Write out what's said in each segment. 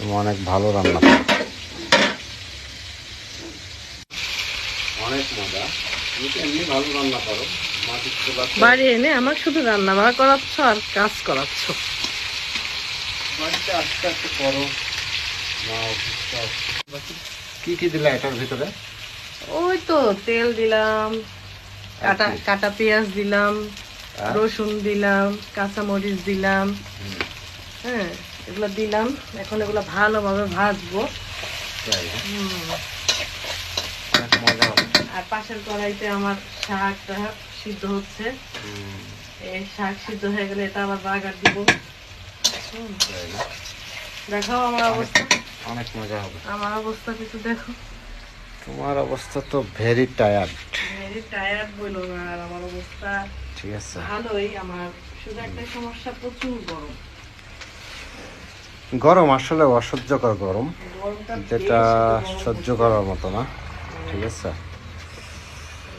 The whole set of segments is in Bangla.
তুমি অনেক ভালো রান্না করো, অনেক মজা। তুমি তো এমনি ভালো রান্না করো, মাটির চুলাতে বাড়ি এনে আমার শুধু রান্না বাড়া করাচ্ছ আর কাজ করাচ্ছ। বাড়িতে আস্তে আস্তে করো। মা অসুস্থ আছে। কি কি দিলে এটার ভিতরে? ওই তো তেল দিলাম, কাটা কি? কাটা পেঁয়াজ দিলাম, আর? রসুন দিলাম, কাঁচামরিচ দিলাম। হুম, হ্যাঁ, এগুলো দিলাম। এখন এগুলো ভালোভাবে ভাজবো। তাই না? হুম। অনেক মজা হবে। আর পাশের কড়াইতে আমার শাকটা সিদ্ধ হচ্ছে। হুম, এই শাক সিদ্ধ হয়ে গেলে এটা আবার বাগার দিব। হুম। তাই না? দেখাও আমার অনেক অবস্থা, অনেক মজা হবে। আমার অবস্থা কিছু দেখো। তোমার অবস্থা তো ভেরি টায়ার্ড। ভেরি টায়ার্ড বললো না, আর আমার অবস্থা ঠিক আছে, ভালোই। আমার শুধু একটা সমস্যা, প্রচুর গরম। গরম আসলে অসহ্যকর গরম, গরমটা যেটা বেশ গরম সহ্য হচ্ছে। করার মতো না। ঠিক আছে,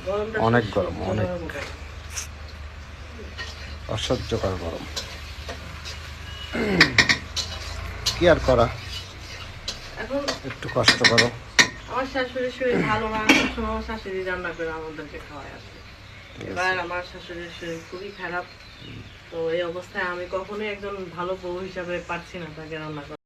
গরমটা অনেক সহ্য গরম, অনেক করার মতো। অসহ্যকর গরম। কি আর করা, এখন একটু কষ্ট করো। আমার শাশুড়ির শরীর ভালো না, সবসময় আমার শাশুড়ি রান্না করে আমাদেরকে খাওয়ায় আসে। ঠিক আছে, এবার আমার শাশুড়ির শরীর খুবই খারাপ। তো এই অবস্থায় আমি কখনোই একজন ভালো বউ হিসাবে পারছি না তাকে রান্না করা।